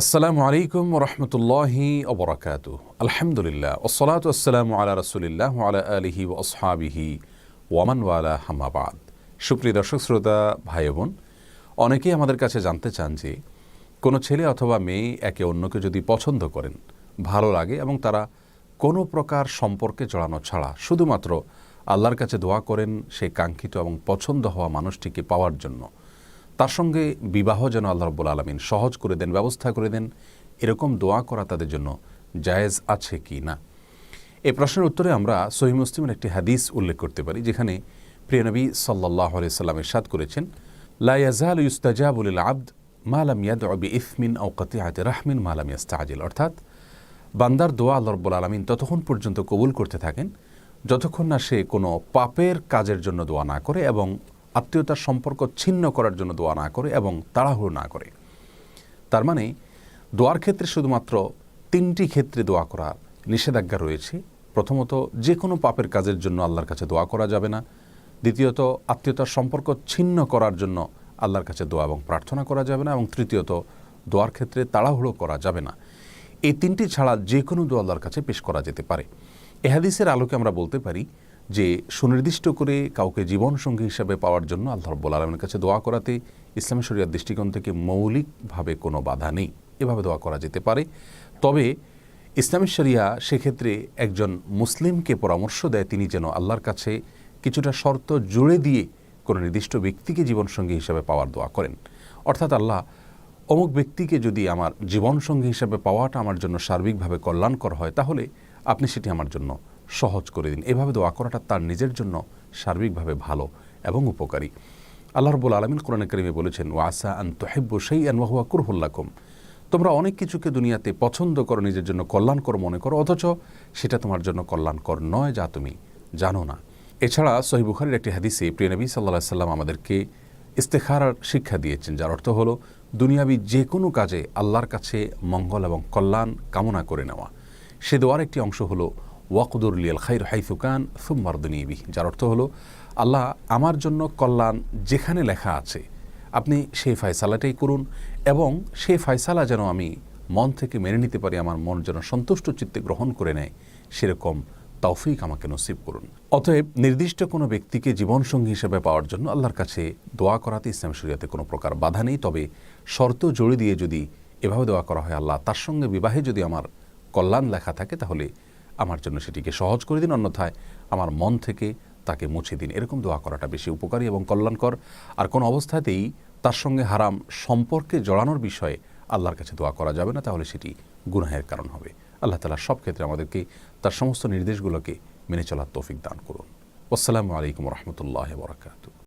আসসালামু আলাইকুম ওরহমতুল্লাহি ওবরাকাতুহ। আলহামদুলিল্লাহ ওসসালাতু ওয়াসসালামু আলা রাসূলিল্লাহ ওয়া আলা আলিহি ওয়া আসহাবিহি ওয়া মান ওয়ালা, আম্মা বাদ। সুপ্রিয় দর্শক শ্রোতা ভাই বোন, অনেকেই আমাদের কাছে জানতে চান যে কোনো ছেলে অথবা মেয়ে একে অন্যকে যদি পছন্দ করেন, ভালো লাগে এবং তারা কোনো প্রকার সম্পর্কে জড়ানো ছাড়া শুধুমাত্র আল্লাহর কাছে দোয়া করেন সেই কাঙ্ক্ষিত এবং পছন্দ হওয়া মানুষটিকে পাওয়ার জন্য, তার সঙ্গে বিবাহ যেন আল্লাহ রাব্বুল আলামিন সহজ করে দেন, ব্যবস্থা করে দেন, এরকম দোয়া করা তাদের জন্য জায়েজ আছে কি না। এই প্রশ্নের উত্তরে আমরা সহিহ মুসলিমের একটি হাদিস উল্লেখ করতে পারি, যেখানে প্রিয় নবী সাল্লাল্লাহু আলাইহি সাল্লাম ইরশাদ করেছেন, লা ইয়াজালু ইউস্তাজাবু লিল আবদ মা লাম ইয়াদউ বিইসমিন আও কাতিআতি রাহমিন মা লাম ইস্তাজিল। অর্থাৎ বান্দার দোয়া আল্লাহ রাব্বুল আলামিন ততক্ষণ পর্যন্ত কবুল করতে থাকেন যতক্ষণ না সে কোনো পাপের কাজের জন্য দোয়া না করে এবং আত্মীয়তার সম্পর্ক ছিন্ন করার জন্য দোয়া না করে এবং তাড়াহুড়ো না করে। তার মানে দোয়ার ক্ষেত্রে শুধুমাত্র তিনটি ক্ষেত্রে দোয়া করার নিষেধাজ্ঞা রয়েছে। প্রথমত, যে কোনো পাপের কাজের জন্য আল্লাহর কাছে দোয়া করা যাবে না। দ্বিতীয়ত, আত্মীয়তার সম্পর্ক ছিন্ন করার জন্য আল্লাহর কাছে দোয়া এবং প্রার্থনা করা যাবে না। এবং তৃতীয়ত, দোয়ার ক্ষেত্রে তাড়াহুড়ো করা যাবে না। এই তিনটি ছাড়া যে কোনো দোয়া আল্লাহর কাছে পেশ করা যেতে পারে। এ হাদিসের আলোকে আমরা বলতে পারি যে সুনির্দিষ্ট করে কাউকে জীবনসঙ্গী হিসাবে পাওয়ার জন্য আল্লাহ রাব্বুল আলামিনের কাছে দোয়া করাতে ইসলামী শরিয়ার দৃষ্টিকোণ থেকে মৌলিকভাবে কোনো বাধা নেই, এভাবে দোয়া করা যেতে পারে। তবে ইসলামী শরিয়া সেক্ষেত্রে একজন মুসলিমকে পরামর্শ দেয় তিনি যেন আল্লাহর কাছে কিছুটা শর্ত জুড়ে দিয়ে কোনো নির্দিষ্ট ব্যক্তিকে জীবনসঙ্গী হিসাবে পাওয়ার দোয়া করেন। অর্থাৎ আল্লাহ, অমুক ব্যক্তিকে যদি আমার জীবনসঙ্গী হিসাবে পাওয়াটা আমার জন্য সার্বিকভাবে কল্যাণকর হয়, তাহলে আপনি সেটি আমার জন্য সহজ করে দিন। এভাবে দোয়া করাটা তার নিজের জন্য সার্বিকভাবে ভালো এবং উপকারী। আল্লাহ রাব্বুল আলামিন কোরআনে কারিমে বলেছেন, ওয়া আসা আন তুহিব্বু শাইআন ওয়া হুয়া কুরহুল লাকুম। তোমরা অনেক কিছুকে দুনিয়াতে পছন্দ করো, নিজের জন্য কল্যাণকর মনে করো, অথচ সেটা তোমার জন্য কল্যাণকর নয়, যা তুমি জানো না। এছাড়া সহিহ বুখারীর একটি হাদিসে প্রিয় নবী সাল্লাল্লাহু আলাইহি সাল্লাম আমাদেরকে ইস্তেখারার শিক্ষা দিয়েছেন, যার অর্থ হলো দুনিয়াবি যে কোনো কাজে আল্লাহর কাছে মঙ্গল এবং কল্যাণ কামনা করে নেওয়া। সে দোয়ার একটি অংশ হলো ওয়াকদুর লিয়াল খাইর হাইসু কান সুম্মা রদনি বিহি, যার অর্থ হলো, আল্লাহ আমার জন্য কল্যাণ যেখানে লেখা আছে আপনি সেই ফয়সালাটাই করুন এবং সেই ফয়সালা যেন আমি মন থেকে মেনে নিতে পারি, আমার মন যেন সন্তুষ্ট চিত্তে গ্রহণ করে নেয়, সেরকম তৌফিক আমাকে নসিব করুন। অতএব নির্দিষ্ট কোনো ব্যক্তিকে জীবনসঙ্গী হিসেবে পাওয়ার জন্য আল্লাহর কাছে দোয়া করাতে ইসলাম শরিয়াতে কোনো প্রকার বাধা নেই। তবে শর্ত জড়ে দিয়ে যদি এভাবে দোয়া করা হয়, আল্লাহ তার সঙ্গে বিবাহে যদি আমার কল্যাণ লেখা থাকে তাহলে আমার জন্য সেটিকে সহজ করে দিন, অন্যথায় আমার মন থেকে তাকে মুছে দিন, এরকম দোয়া করাটা বেশি উপকারী এবং কল্যাণকর। আর কোনো অবস্থাতেই তার সঙ্গে হারাম সম্পর্কে জড়ানোর বিষয়ে আল্লাহর কাছে দোয়া করা যাবে না, তাহলে সেটি গুনাহের কারণ হবে। আল্লাহ তাআলা সব ক্ষেত্রে আমাদেরকে তার সমস্ত নির্দেশগুলোকে মেনে চলার তৌফিক দান করুন। আসসালামু আলাইকুম ওয়া রাহমাতুল্লাহি ওয়া বারাকাতুহু।